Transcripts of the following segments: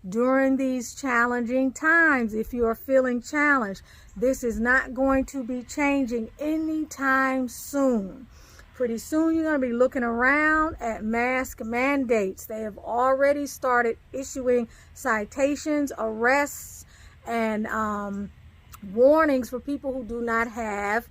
during these challenging times. If you are feeling challenged, this is not going to be changing anytime soon. Pretty soon you're going to be looking around at mask mandates. They have already started issuing citations, arrests, and warnings for people who do not have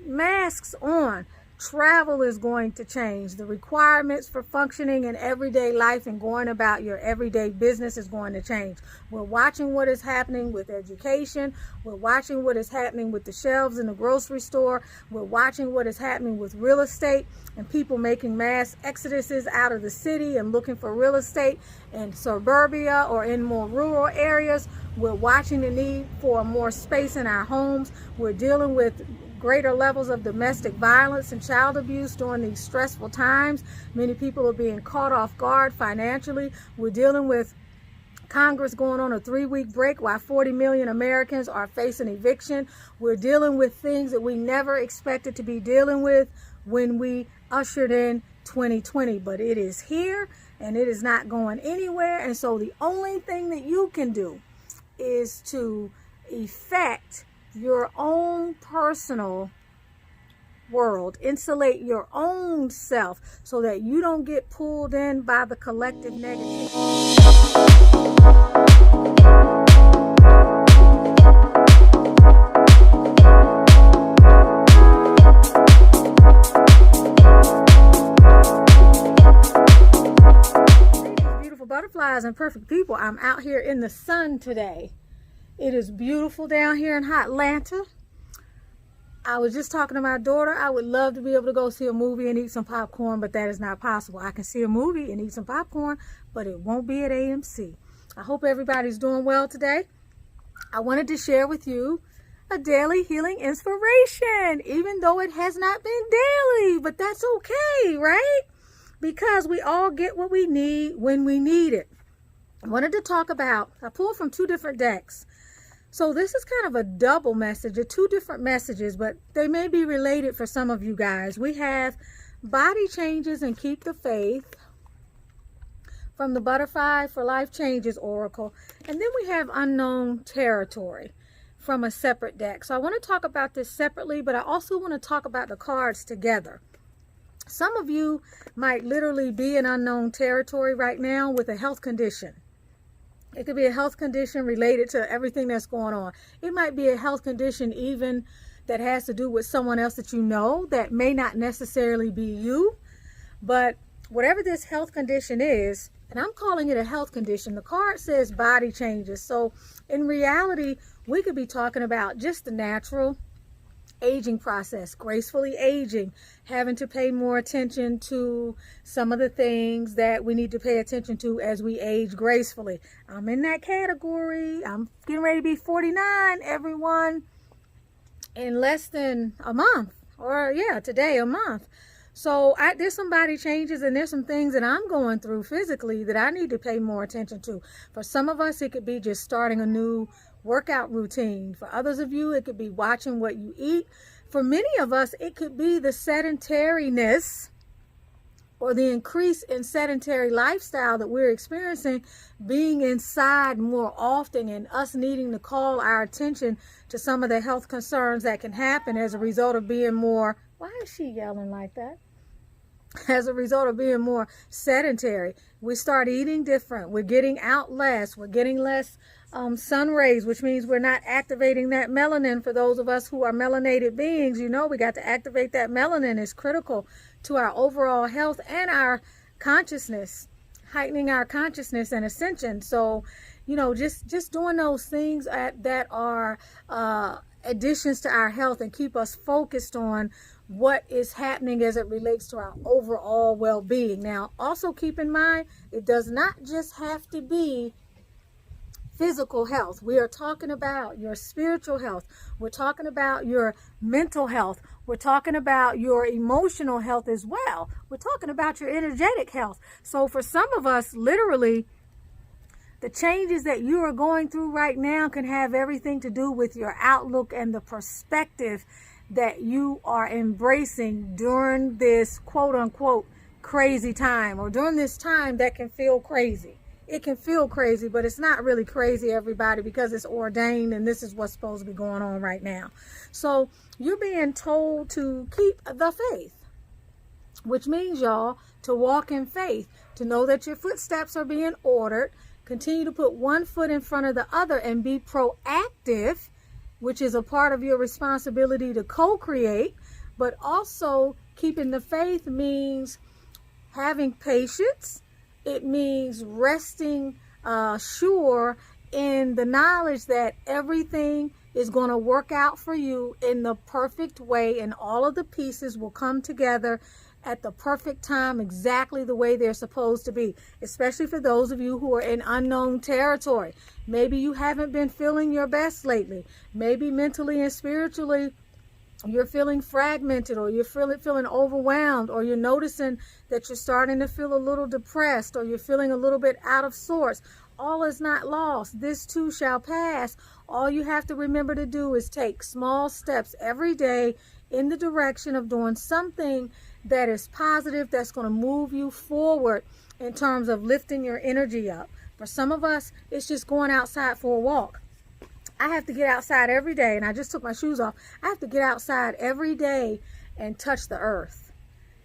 masks on. Travel is going to change. The requirements for functioning in everyday life and going about your everyday business is going to change. We're watching what is happening with education. We're watching what is happening with the shelves in the grocery store. We're watching what is happening with real estate and people making mass exoduses out of the city and looking for real estate in suburbia or in more rural areas. We're watching the need for more space in our homes. We're dealing with greater levels of domestic violence and child abuse during these stressful times. Many people are being caught off guard financially. We're dealing with Congress going on a 3-week break while 40 million Americans are facing eviction. We're dealing with things that we never expected to be dealing with when we ushered in 2020. But it is here and it is not going anywhere. And so the only thing that you can do is to effect your own personal world, insulate your own self so that you don't get pulled in by the collective negativity. Beautiful butterflies and perfect people. I'm out here in the sun today. It is beautiful down here in hot Atlanta. I was just talking to my daughter. I would love to be able to go see a movie and eat some popcorn, but that is not possible. I can see a movie and eat some popcorn, but it won't be at AMC. I hope everybody's doing well today. I wanted to share with you a daily healing inspiration, even though it has not been daily, but that's okay, right? Because we all get what we need when we need it. I wanted to talk about, I pulled from 2 different decks. So this is kind of a double message, or 2 different messages, but they may be related for some of you guys. We have Body Changes and Keep the Faith from the Butterfly for Life Changes Oracle. And then we have Unknown Territory from a separate deck. So I want to talk about this separately, but I also want to talk about the cards together. Some of you might literally be in unknown territory right now with a health condition. It could be a health condition related to everything that's going on. It might be a health condition even that has to do with someone else that you know that may not necessarily be you. But whatever this health condition is, and I'm calling it a health condition, the card says body changes. So in reality, we could be talking about just the natural aging process, gracefully aging, having to pay more attention to some of the things that we need to pay attention to as we age gracefully. I'm in that category. I'm getting ready to be 49, everyone, in less than a month, or today, a month. So there's some body changes and there's some things that I'm going through physically that I need to pay more attention to. For some of us, it could be just starting a new workout routine. For others of you, it could be watching what you eat. For many of us, it could be the sedentariness or the increase in sedentary lifestyle that we're experiencing, being inside more often and us needing to call our attention to some of the health concerns that can happen as a result of being more, why is she yelling like that? As a result of being more sedentary. We start eating different. We're getting out less. We're getting less sun rays, which means we're not activating that melanin. For those of us who are melanated beings, you know we got to activate that melanin. It's critical to our overall health and our consciousness, heightening our consciousness and ascension. So, you know, just doing those things that are additions to our health and keep us focused on what is happening as it relates to our overall well-being. Now, also keep in mind, it does not just have to be physical health. We are talking about your spiritual health. We're talking about your mental health. We're talking about your emotional health as well. We're talking about your energetic health. So for some of us, literally, the changes that you are going through right now can have everything to do with your outlook and the perspective that you are embracing during this quote unquote crazy time, or during this time that can feel crazy. it can feel crazy, but it's not really crazy, everybody, because it's ordained and this is what's supposed to be going on right now. So you're being told to keep the faith, which means, y'all, to walk in faith, to know that your footsteps are being ordered. Continue to put one foot in front of the other and be proactive, which is a part of your responsibility to co-create. But also keeping the faith means having patience. It means resting sure in the knowledge that everything is going to work out for you in the perfect way, and all of the pieces will come together at the perfect time, exactly the way they're supposed to be, especially for those of you who are in unknown territory. Maybe you haven't been feeling your best lately. Maybe mentally and spiritually you're feeling fragmented, or you're feeling overwhelmed, or you're noticing that you're starting to feel a little depressed, or you're feeling a little bit out of sorts. All is not lost. This too shall pass. All you have to remember to do is take small steps every day in the direction of doing something that is positive, that's going to move you forward in terms of lifting your energy up. For some of us, it's just going outside for a walk. I have to get outside every day, and I just took my shoes off. I have to get outside every day and touch the earth.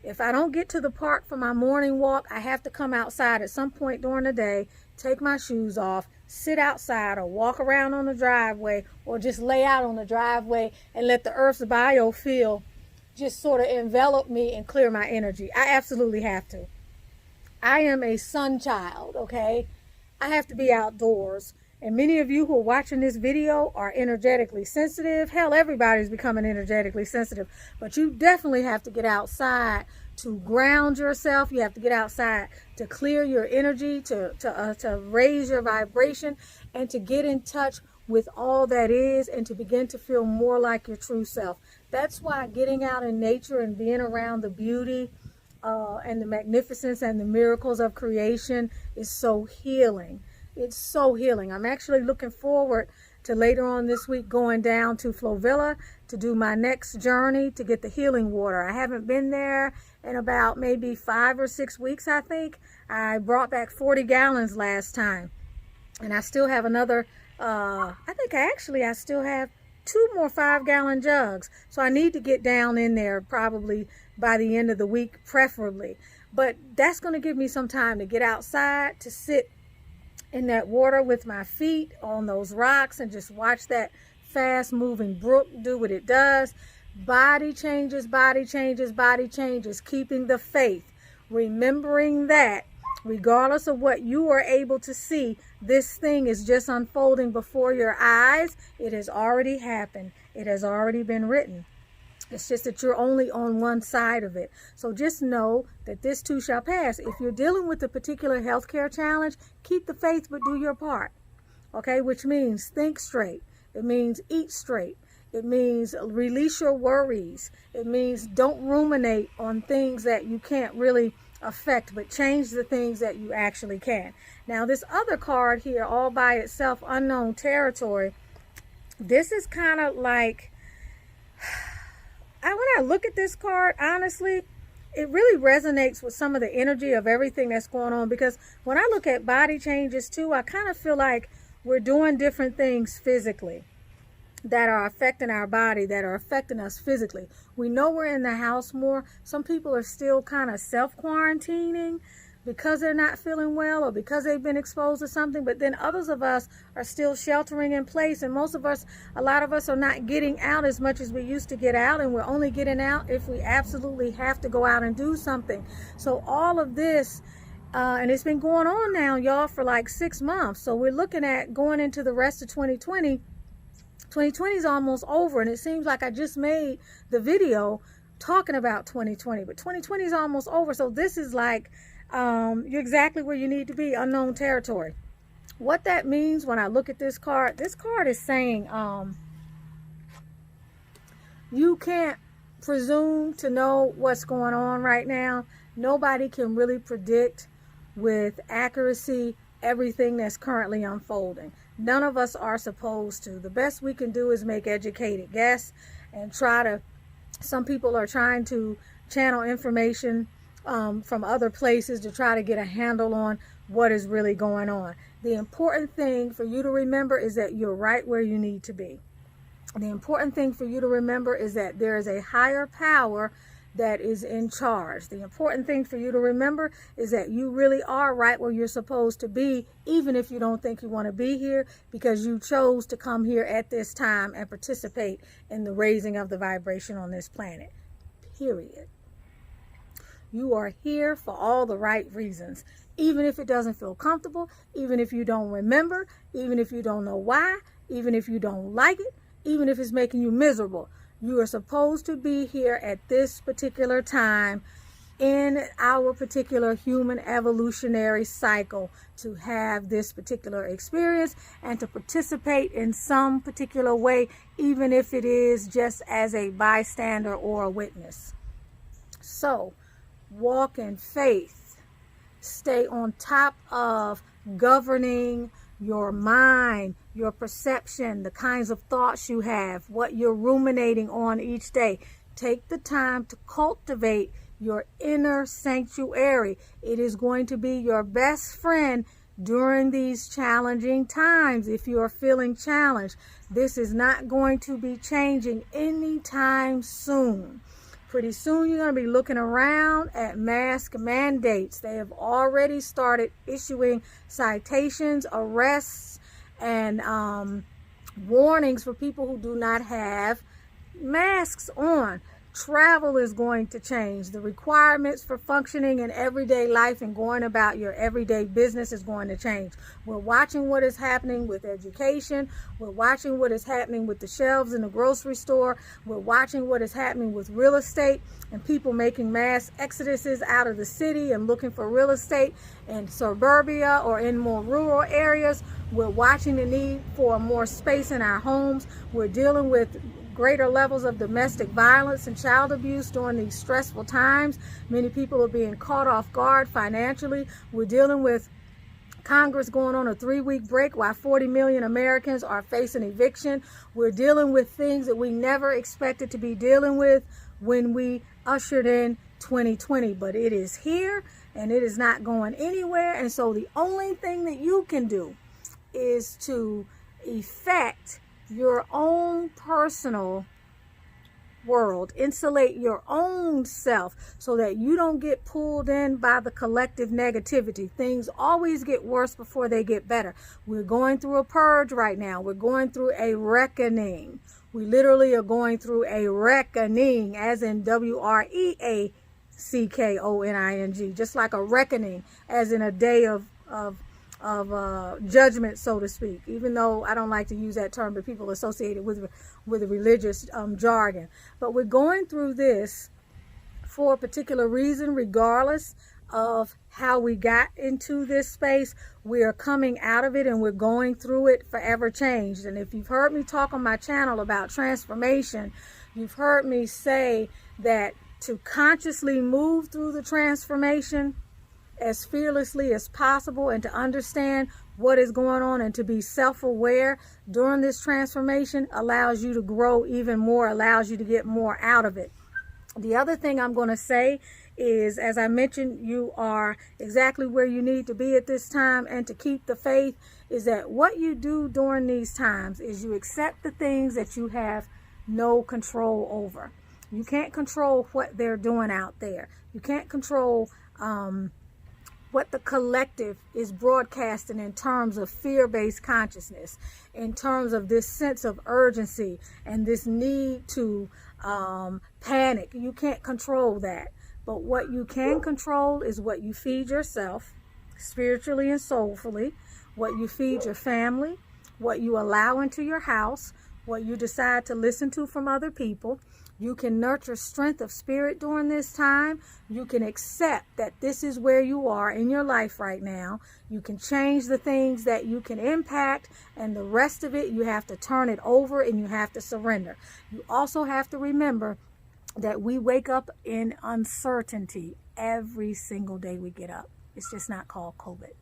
If I don't get to the park for my morning walk, I have to come outside at some point during the day, take my shoes off, sit outside, or walk around on the driveway, or just lay out on the driveway and let the earth's biofield just sort of envelop me and clear my energy. I absolutely have to. I am a sun child, okay? I have to be outdoors. And many of you who are watching this video are energetically sensitive. Hell, everybody's becoming energetically sensitive. But you definitely have to get outside to ground yourself. You have to get outside to clear your energy, to raise your vibration, and to get in touch with all that is, and to begin to feel more like your true self. That's why getting out in nature and being around the beauty and the magnificence and the miracles of creation is so healing. It's so healing. I'm actually looking forward to later on this week going down to Flovilla to do my next journey to get the healing water. I haven't been there in about maybe 5 or 6 weeks, I think. I brought back 40 gallons last time. And I still have another, I still have 2 more 5-gallon jugs. So I need to get down in there probably by the end of the week, preferably. But that's going to give me some time to get outside, to sit in that water with my feet on those rocks and just watch that fast moving brook do what it does. Body changes, body changes, body changes. Keeping the faith, remembering that regardless of what you are able to see, this thing is just unfolding before your eyes. It has already happened. It has already been written. It's just that you're only on one side of it. So just know that this too shall pass. If you're dealing with a particular healthcare challenge, keep the faith, but do your part. Okay, which means think straight. It means eat straight. It means release your worries. It means don't ruminate on things that you can't really affect, but change the things that you actually can. Now, this other card here, all by itself, unknown territory, this is kind of like, when I look at this card, honestly, it really resonates with some of the energy of everything that's going on, because when I look at body changes too, I kind of feel like we're doing different things physically that are affecting our body, that are affecting us physically. We know we're in the house more. Some people are still kind of self-quarantining because they're not feeling well or because they've been exposed to something, but then others of us are still sheltering in place, and most of us, a lot of us are not getting out as much as we used to get out, and we're only getting out if we absolutely have to go out and do something. So all of this, and it's been going on now, y'all, for like 6 months. So we're looking at going into the rest of 2020. 2020 is almost over, and it seems like I just made the video talking about 2020, but 2020 is almost over. So this is like, you're exactly where you need to be, unknown territory. What that means when I look at this card is saying, you can't presume to know what's going on right now. Nobody can really predict with accuracy everything that's currently unfolding. None of us are supposed to. The best we can do is make educated guess and some people are trying to channel information from other places to try to get a handle on what is really going on. The important thing for you to remember is that you're right where you need to be. The important thing for you to remember is that there is a higher power that is in charge. The important thing for you to remember is that you really are right where you're supposed to be, even if you don't think you want to be here, because you chose to come here at this time and participate in the raising of the vibration on this planet. Period. You are here for all the right reasons, even if it doesn't feel comfortable, even if you don't remember, even if you don't know why, even if you don't like it, even if it's making you miserable. You are supposed to be here at this particular time in our particular human evolutionary cycle to have this particular experience and to participate in some particular way, even if it is just as a bystander or a witness. So, walk in faith. Stay on top of governing your mind, your perception, the kinds of thoughts you have, what you're ruminating on each day. Take the time to cultivate your inner sanctuary. It is going to be your best friend during these challenging times. If you are feeling challenged, this is not going to be changing anytime soon. Pretty soon you're going to be looking around at mask mandates. They have already started issuing citations, arrests, and warnings for people who do not have masks on. Travel is going to change. The requirements for functioning in everyday life and going about your everyday business is going to change. We're watching what is happening with education. We're watching what is happening with the shelves in the grocery store. We're watching what is happening with real estate and people making mass exoduses out of the city and looking for real estate in suburbia or in more rural areas. We're watching the need for more space in our homes. We're dealing with greater levels of domestic violence and child abuse during these stressful times. Many people are being caught off guard financially. We're dealing with Congress going on a 3-week break while 40 million Americans are facing eviction. We're dealing with things that we never expected to be dealing with when we ushered in 2020. But it is here and it is not going anywhere. And so the only thing that you can do is to effect your own personal world, insulate your own self so that you don't get pulled in by the collective negativity. Things always get worse before they get better. We're going through a purge right now. We're going through a reckoning. We literally are going through a reckoning, as in WREACKONING, just like a reckoning, as in a day of judgment, so to speak, even though I don't like to use that term, but people associate it with the religious jargon. But we're going through this for a particular reason, regardless of how we got into this space. We are coming out of it and we're going through it forever changed. And if you've heard me talk on my channel about transformation, you've heard me say that to consciously move through the transformation as fearlessly as possible and to understand what is going on and to be self-aware during this transformation allows you to grow even more, allows you to get more out of it. The other thing I'm going to say is, as I mentioned, you are exactly where you need to be at this time, and to keep the faith is that what you do during these times is you accept the things that you have no control over. You can't control what they're doing out there. You can't control what the collective is broadcasting in terms of fear-based consciousness, in terms of this sense of urgency and this need to panic. You can't control that. But what you can control is what you feed yourself, spiritually and soulfully, what you feed your family, what you allow into your house, what you decide to listen to from other people. You can nurture strength of spirit during this time. You can accept that this is where you are in your life right now. You can change the things that you can impact, and the rest of it, you have to turn it over and you have to surrender. You also have to remember that we wake up in uncertainty every single day we get up. It's just not called COVID.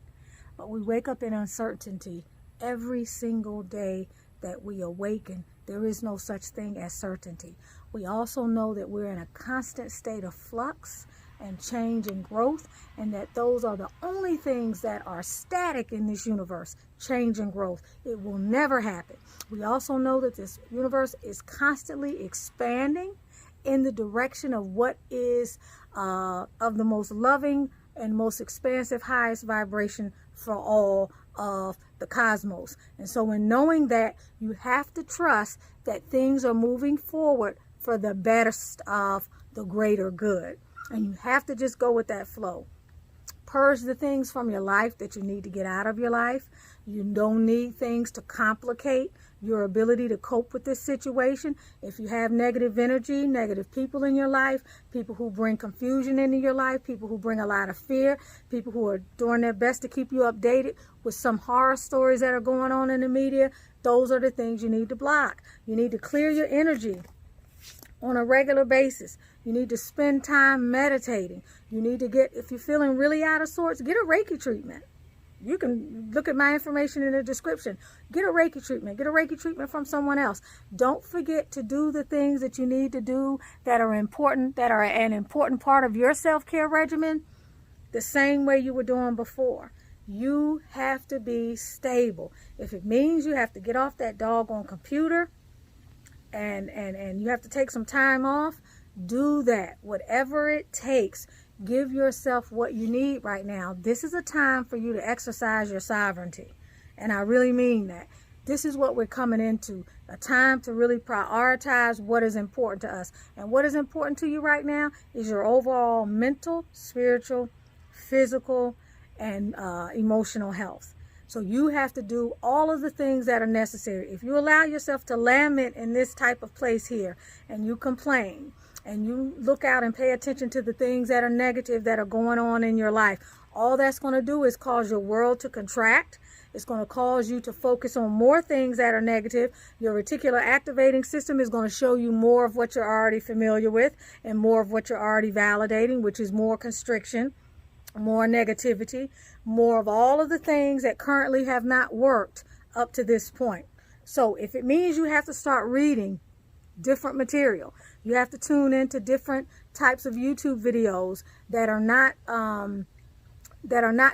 But we wake up in uncertainty every single day that we awaken. There is no such thing as certainty. We also know that we're in a constant state of flux, and change and growth, and that those are the only things that are static in this universe, change and growth. It will never happen. We also know that this universe is constantly expanding in the direction of what is of the most loving and most expansive, highest vibration for all of the cosmos. And so in knowing that, you have to trust that things are moving forward for the best of the greater good. And you have to just go with that flow. Purge the things from your life that you need to get out of your life. You don't need things to complicate your ability to cope with this situation. If you have negative energy, negative people in your life, people who bring confusion into your life, people who bring a lot of fear, people who are doing their best to keep you updated with some horror stories that are going on in the media, those are the things you need to block. You need to clear your energy on a regular basis. You need to spend time meditating. You need to get, if you're feeling really out of sorts, get a Reiki treatment. You can look at my information in the description. Get a Reiki treatment. Get a Reiki treatment from someone else. Don't forget to do the things that you need to do that are important, that are an important part of your self-care regimen, the same way you were doing before. You have to be stable. If it means you have to get off that doggone computer and you have to take some time off, do that. Whatever it takes. Give yourself what you need right now. This is a time for you to exercise your sovereignty. And I really mean that. This is what we're coming into. A time to really prioritize what is important to us. And what is important to you right now is your overall mental, spiritual, physical, and emotional health. So you have to do all of the things that are necessary. If you allow yourself to lament in this type of place here and you complain, and you look out and pay attention to the things that are negative that are going on in your life, all that's going to do is cause your world to contract. It's going to cause you to focus on more things that are negative. Your reticular activating system is going to show you more of what you're already familiar with and more of what you're already validating, which is more constriction, more negativity, more of all of the things that currently have not worked up to this point. So if it means you have to start reading different material, you have to tune into different types of YouTube videos that are not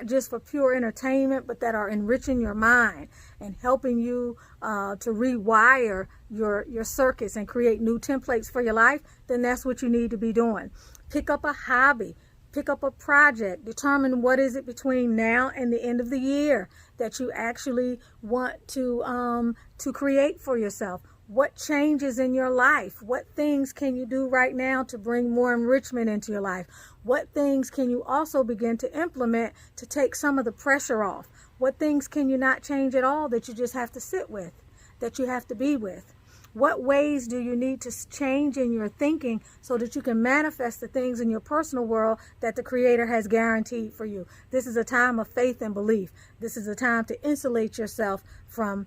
just for pure entertainment, but that are enriching your mind and helping you to rewire your circuits and create new templates for your life, then that's what you need to be doing. Pick up a hobby. Pick up a project. Determine what is it between now and the end of the year that you actually want to create for yourself. What changes in your life? What things can you do right now to bring more enrichment into your life? What things can you also begin to implement to take some of the pressure off? What things can you not change at all that you just have to sit with, that you have to be with? What ways do you need to change in your thinking so that you can manifest the things in your personal world that the Creator has guaranteed for you? This is a time of faith and belief. This is a time to insulate yourself from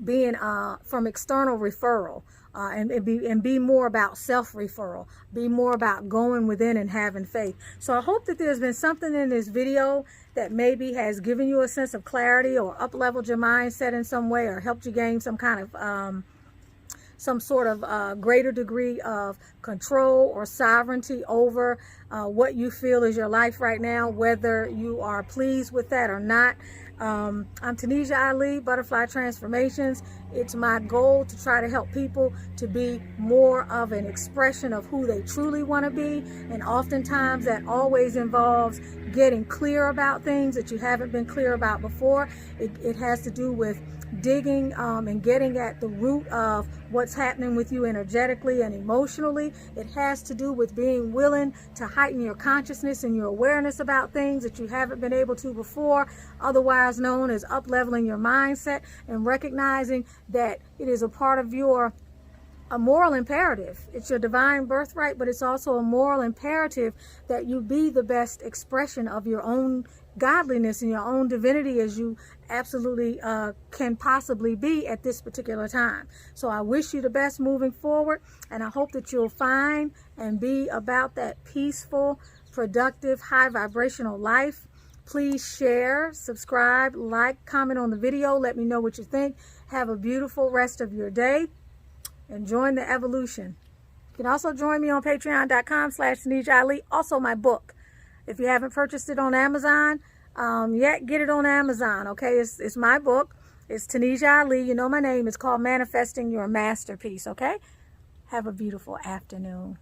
being from external referral and be more about self-referral. Be more about going within and having faith. So I hope that there's been something in this video that maybe has given you a sense of clarity or up-leveled your mindset in some way or helped you gain some kind of some sort of greater degree of control or sovereignty over what you feel is your life right now, whether you are pleased with that or not. I'm Tunisia Ali, Butterfly Transformations. It's my goal to try to help people to be more of an expression of who they truly want to be. And oftentimes that always involves getting clear about things that you haven't been clear about before. It has to do with digging and getting at the root of what's happening with you energetically and emotionally. It has to do with being willing to heighten your consciousness and your awareness about things that you haven't been able to before, otherwise known as up-leveling your mindset and recognizing that it is a part of a moral imperative. It's your divine birthright, but it's also a moral imperative that you be the best expression of your own godliness and your own divinity as you absolutely can possibly be at this particular time. So I wish you the best moving forward, and I hope that you'll find and be about that peaceful, productive, high vibrational life. Please share, subscribe, like, comment on the video. Let me know what you think. Have a beautiful rest of your day and join the evolution. You can also join me on patreon.com/TanishaAli. Also my book. If you haven't purchased it on Amazon yet, get it on Amazon, okay? It's my book. It's Tanisha Ali. You know my name. It's called Manifesting Your Masterpiece, okay? Have a beautiful afternoon.